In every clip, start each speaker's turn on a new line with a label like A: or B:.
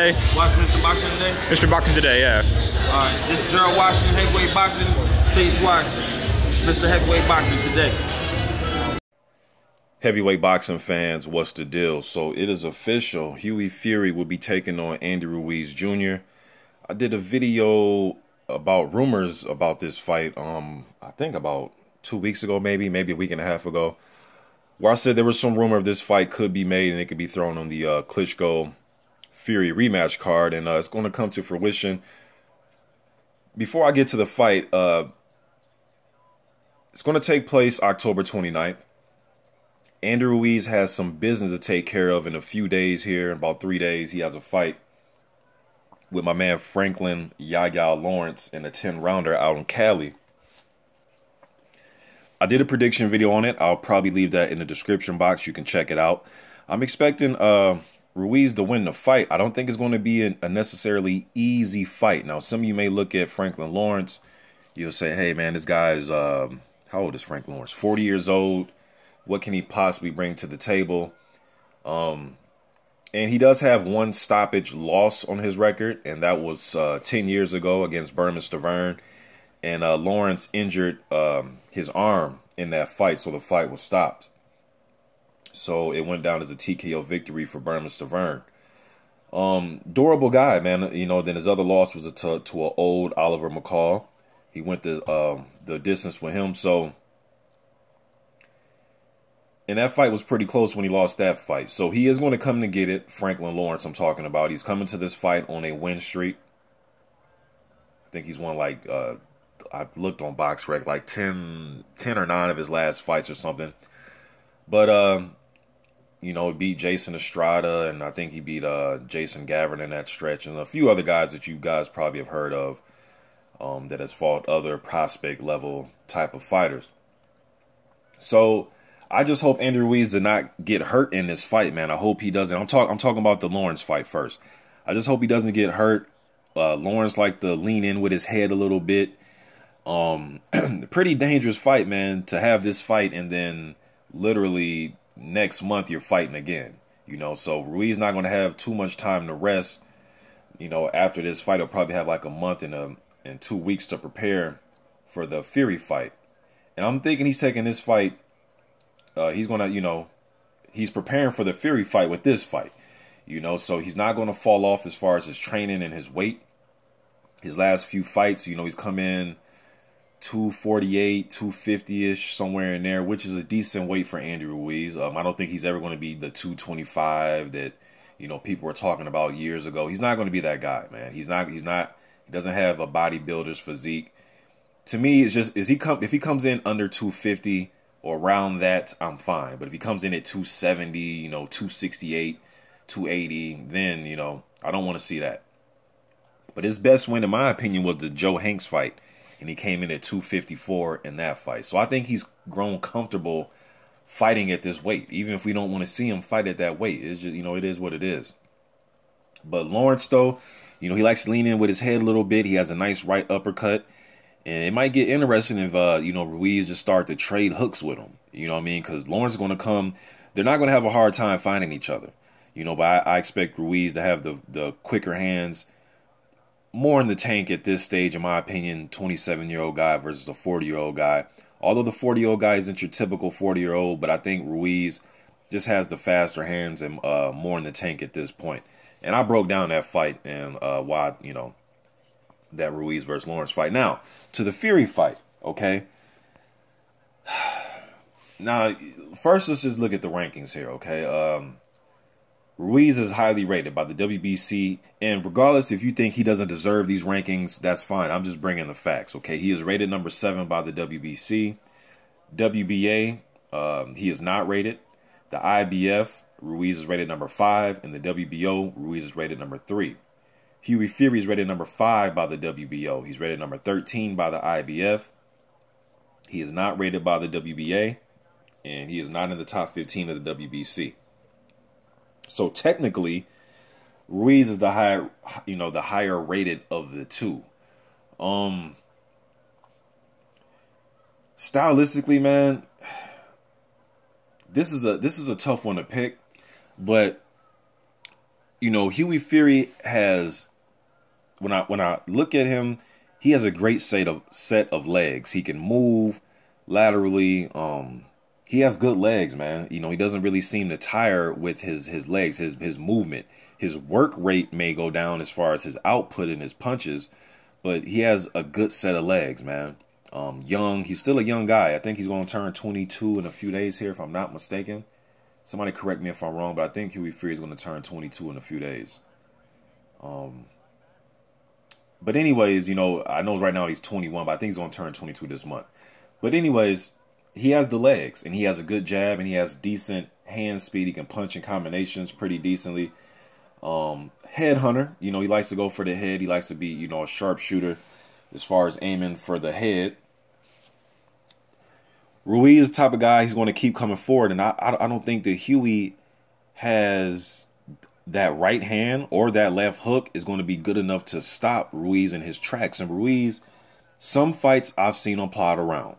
A: today?
B: Watch Mr. Boxing today?
A: Mr. Boxing today, yeah.
B: Alright, this is Gerald Washington, Heavyweight Boxing. Please watch Mr. Heavyweight Boxing today.
C: Heavyweight boxing fans, what's the deal? So it is official. Hughie Fury will be taking on Andy Ruiz Jr. I did a video about rumors about this fight, I think about 2 weeks ago, maybe a week and a half ago, where I said there was some rumor of this fight could be made and it could be thrown on the Klitschko Fury rematch card, and it's going to come to fruition. Before I get to the fight, it's going to take place October 29th. Andy Ruiz has some business to take care of in a few days here. In about 3 days, he has a fight with my man Franklin Yaya Lawrence in a 10-rounder out in Cali. I did a prediction video on it. I'll probably leave that in the description box. You can check it out. I'm expecting Ruiz to win the fight. I don't think it's going to be a necessarily easy fight. Now, some of you may look at Franklin Lawrence. You'll say, hey, man, this guy is, how old is Franklin Lawrence? 40 years old. What can he possibly bring to the table? And he does have one stoppage loss on his record, and that was 10 years ago against Stavern. And Lawrence injured his arm in that fight, so the fight was stopped. So it went down as a TKO victory for Stavern. Durable guy, man. You know, then his other loss was to an old Oliver McCall. He went the distance with him, so... And that fight was pretty close when he lost that fight. So he is going to come to get it. Franklin Lawrence I'm talking about. He's coming to this fight on a win streak. I think he's won like, I looked on BoxRec, like 10 or 9 of his last fights or something. But, you know, he beat Jason Estrada, and I think he beat Jason Gavin in that stretch. And a few other guys that you guys probably have heard of that has fought other prospect level type of fighters. So... I just hope Andy Ruiz did not get hurt in this fight, man. I hope he doesn't. I'm talking about the Lawrence fight first. I just hope he doesn't get hurt. Lawrence liked to lean in with his head a little bit. Pretty dangerous fight, man, to have this fight and then literally next month you're fighting again. You know, so Ruiz not going to have too much time to rest. You know, after this fight, he'll probably have like a month and 2 weeks to prepare for the Fury fight. And I'm thinking he's taking this fight. He's going to, you know, he's preparing for the Fury fight with this fight, you know, so he's not going to fall off as far as his training and his weight. His last few fights, you know, he's come in 248, 250-ish, somewhere in there, which is a decent weight for Andy Ruiz. I don't think he's ever going to be the 225 that, you know, people were talking about years ago. He's not going to be that guy, man. He doesn't have a bodybuilder's physique. To me, it's just, if he comes in under 250, or around that, I'm fine. But if he comes in at 270, you know, 268, 280, then, you know, I don't want to see that. But his best win, in my opinion, was the Joe Hanks fight. And he came in at 254 in that fight. So I think he's grown comfortable fighting at this weight. Even if we don't want to see him fight at that weight. It's just, you know, it is what it is. But Lawrence, though, you know, he likes to lean in with his head a little bit. He has a nice right uppercut. And it might get interesting if, you know, Ruiz just start to trade hooks with him. You know what I mean? Because Lawrence is going to come. They're not going to have a hard time finding each other. You know, but I expect Ruiz to have the quicker hands, more in the tank at this stage, in my opinion, 27-year-old guy versus a 40-year-old guy. Although the 40-year-old guy isn't your typical 40-year-old, but I think Ruiz just has the faster hands and more in the tank at this point. And I broke down that fight and why, you know, that Ruiz versus Lawrence fight. Now, to the Fury fight, okay? Now, first, let's just look at the rankings here, okay? Ruiz is highly rated by the WBC, and regardless if you think he doesn't deserve these rankings, that's fine. I'm just bringing the facts, okay? He is rated number 7 by the WBC. WBA, he is not rated. The IBF, Ruiz is rated number 5, and the WBO, Ruiz is rated number 3. Hughie Fury is rated number 5 by the WBO. He's rated number 13 by the IBF. He is not rated by the WBA, and he is not in the top 15 of the WBC. So technically, Ruiz is the higher, you know, the higher rated of the two. Stylistically, man, this is a tough one to pick, but you know, Hughie Fury has, when I look at him, he has a great set of legs. He can move laterally. He has good legs, man. You know, he doesn't really seem to tire with his legs, his movement. His work rate may go down as far as his output and his punches, but he has a good set of legs, man. Young, he's still a young guy. I think he's going to turn 22 in a few days here, if I'm not mistaken. Somebody correct me if I'm wrong, but I think Hughie Fury is going to turn 22 in a few days. But anyways, you know, I know right now he's 21, but I think he's going to turn 22 this month. But anyways, he has the legs, and he has a good jab, and he has decent hand speed. He can punch in combinations pretty decently. Headhunter, you know, he likes to go for the head. He likes to be, you know, a sharpshooter as far as aiming for the head. Ruiz is the type of guy, he's going to keep coming forward, and I don't think that Hughie has that right hand or that left hook is going to be good enough to stop Ruiz in his tracks. And Ruiz, some fights I've seen him plod around,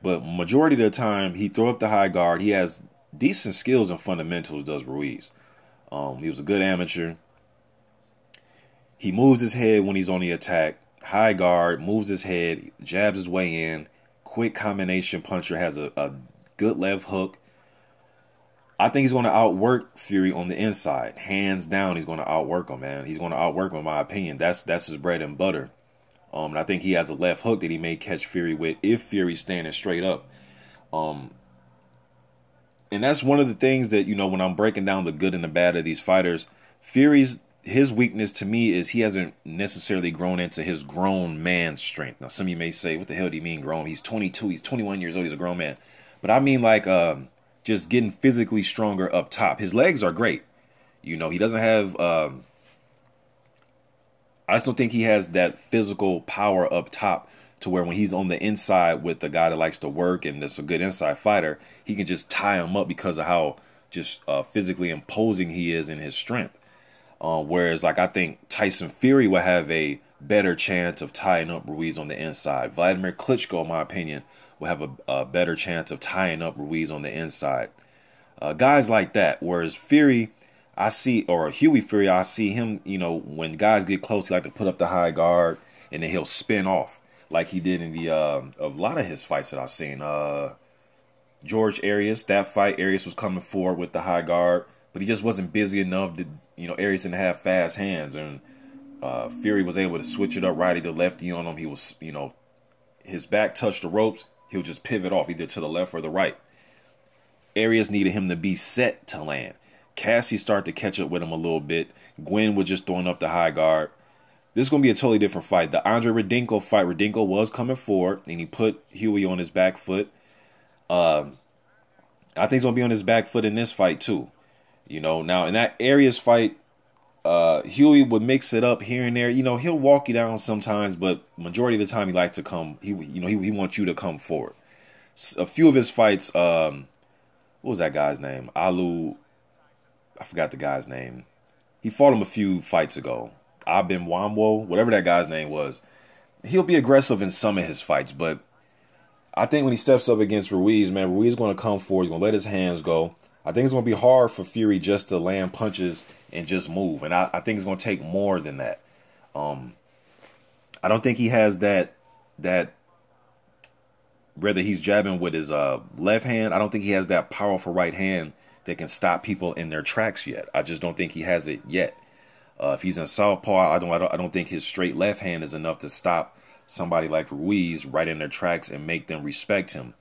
C: but majority of the time he throw up the high guard. He has decent skills and fundamentals, does Ruiz. He was a good amateur. He moves his head when he's on the attack. High guard, moves his head, jabs his way in. Quick combination puncher, has a good left hook. I think he's going to outwork Fury on the inside. Hands down, he's going to outwork him, man. He's going to outwork him, in my opinion. That's his bread and butter. And I think he has a left hook that he may catch Fury with if Fury's standing straight up. And that's one of the things that, you know, when I'm breaking down the good and the bad of these fighters, his weakness to me is he hasn't necessarily grown into his grown man strength. Now, some of you may say, what the hell do you mean grown? He's 22, he's 21 years old, he's a grown man. But I mean like just getting physically stronger up top. His legs are great. You know, he doesn't have, I just don't think he has that physical power up top to where when he's on the inside with the guy that likes to work and that's a good inside fighter, he can just tie him up because of how just physically imposing he is in his strength. Whereas, like, I think Tyson Fury will have a better chance of tying up Ruiz on the inside. Wladimir Klitschko, in my opinion, will have a better chance of tying up Ruiz on the inside. Guys like that. Whereas Fury, I see, or Hughie Fury, I see him, you know, when guys get close, he like to put up the high guard and then he'll spin off like he did in the a lot of his fights that I've seen. George Arias, that fight, Arias was coming forward with the high guard, but he just wasn't busy enough to, you know, Arias didn't have fast hands, and Fury was able to switch it up righty to lefty on him. He was, you know, his back touched the ropes, he'll just pivot off either to the left or the right. Arias needed him to be set to land. Kassi started to catch up with him a little bit. Gwen was just throwing up the high guard. This is going to be a totally different fight. The Andre Rudenko fight, Rudenko was coming forward, and he put Hughie on his back foot. I think he's going to be on his back foot in this fight, too. You know, now in that Arias fight, Hughie would mix it up here and there. You know, he'll walk you down sometimes, but majority of the time he likes to come. He wants you to come forward. A few of his fights, what was that guy's name? I forgot the guy's name. He fought him a few fights ago. Abim Wamwo, whatever that guy's name was. He'll be aggressive in some of his fights, but I think when he steps up against Ruiz, man, Ruiz is going to come forward. He's going to let his hands go. I think it's going to be hard for Fury just to land punches and just move. And I think it's going to take more than that. I don't think he has that whether he's jabbing with his left hand, I don't think he has that powerful right hand that can stop people in their tracks yet. I just don't think he has it yet. If he's in southpaw, I don't think his straight left hand is enough to stop somebody like Ruiz right in their tracks and make them respect him.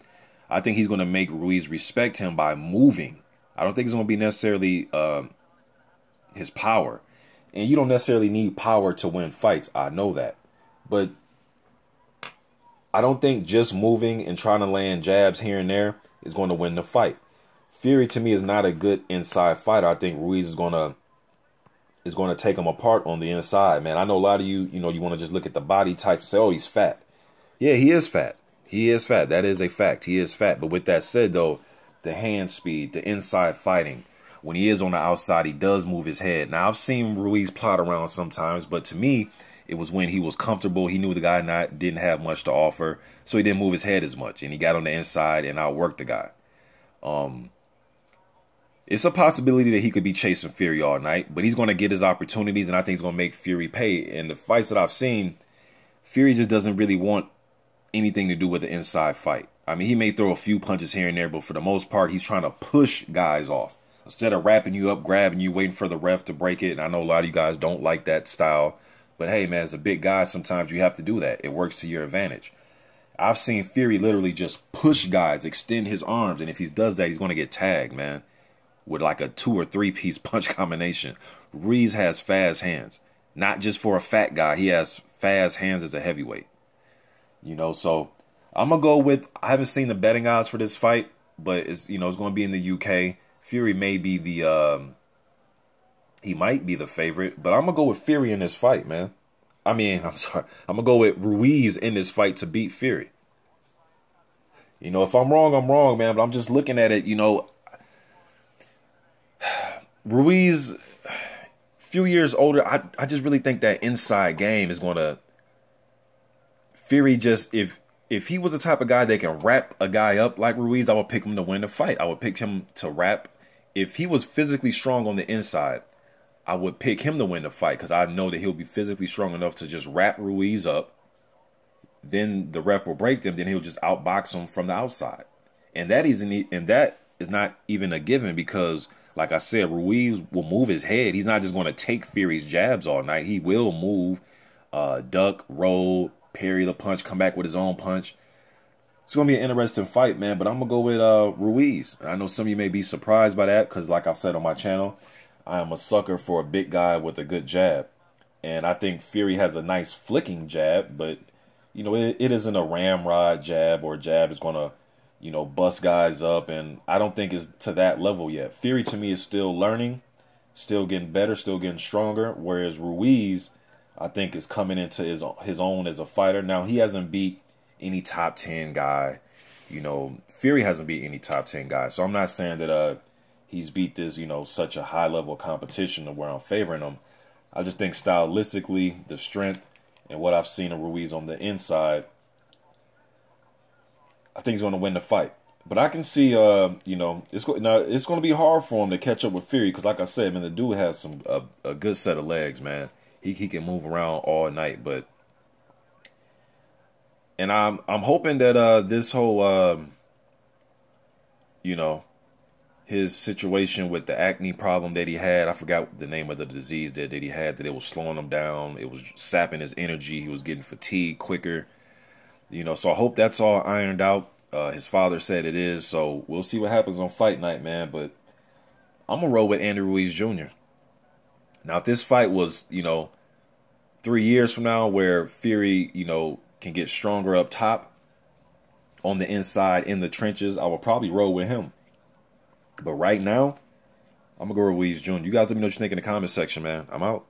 C: I think he's going to make Ruiz respect him by moving. I don't think it's going to be necessarily his power. And you don't necessarily need power to win fights. I know that. But I don't think just moving and trying to land jabs here and there is going to win the fight. Fury, to me, is not a good inside fighter. I think Ruiz is going to take him apart on the inside, man. I know a lot of you, you want to just look at the body type and say, oh, he's fat. Yeah, he is fat. He is fat. That is a fact. He is fat. But with that said, though, the hand speed, the inside fighting, when he is on the outside, he does move his head. Now, I've seen Ruiz plot around sometimes, but to me, it was when he was comfortable. He knew the guy didn't have much to offer, so he didn't move his head as much, and he got on the inside and outworked the guy. It's a possibility that he could be chasing Fury all night, but he's going to get his opportunities, and I think he's going to make Fury pay. And the fights that I've seen, Fury just doesn't really want anything to do with the inside fight. I mean, he may throw a few punches here and there, but for the most part, he's trying to push guys off. Instead of wrapping you up, grabbing you, waiting for the ref to break it. And I know a lot of you guys don't like that style. But hey, man, as a big guy, sometimes you have to do that. It works to your advantage. I've seen Fury literally just push guys, extend his arms. And if he does that, he's going to get tagged, man, with like a 2 or 3 piece punch combination. Ruiz has fast hands. Not just for a fat guy. He has fast hands as a heavyweight. You know, so I'm going to go with, I haven't seen the betting odds for this fight, but it's, you know, it's going to be in the UK. Fury may be the, he might be the favorite, but I'm going to go with Fury in this fight, man. I'm sorry. I'm going to go with Ruiz in this fight to beat Fury. You know, if I'm wrong, I'm wrong, man, but I'm just looking at it, you know. Ruiz, few years older, I just really think that inside game is going to, Fury just, if he was the type of guy that can wrap a guy up like Ruiz, I would pick him to win the fight. I would pick him to wrap. If he was physically strong on the inside, I would pick him to win the fight because I know that he'll be physically strong enough to just wrap Ruiz up. Then the ref will break them. Then he'll just outbox him from the outside. And that is not even a given because, like I said, Ruiz will move his head. He's not just going to take Fury's jabs all night. He will move, duck, roll, parry the punch, come back with his own punch. It's going to be an interesting fight, man, but I'm going to go with Ruiz. I know some of you may be surprised by that because, like I've said on my channel, I am a sucker for a big guy with a good jab. And I think Fury has a nice flicking jab, but, you know, it isn't a ramrod jab or a jab that's going to, you know, bust guys up. And I don't think it's to that level yet. Fury, to me, is still learning, still getting better, still getting stronger, whereas Ruiz, I think, is coming into his own as a fighter. Now, he hasn't beat any top 10 guy. You know, Fury hasn't beat any top 10 guy. So I'm not saying that he's beat this, you know, such a high level of competition to where I'm favoring him. I just think stylistically, the strength and what I've seen of Ruiz on the inside, I think he's going to win the fight. But I can see, you know, it's going to be hard for him to catch up with Fury because, like I said, man, the dude has a good set of legs, man. He can move around all night, but. And I'm hoping that this whole, you know, his situation with the acne problem that he had, I forgot the name of the disease that he had, that it was slowing him down. It was sapping his energy. He was getting fatigued quicker. You know, so I hope that's all ironed out. His father said it is, so we'll see what happens on fight night, man. But I'm going to roll with Andy Ruiz Jr. Now, if this fight was, you know, 3 years from now where Fury, you know, can get stronger up top on the inside in the trenches, I will probably roll with him. But right now, I'm going to go Ruiz Jr. You guys let me know what you think in the comment section, man. I'm out.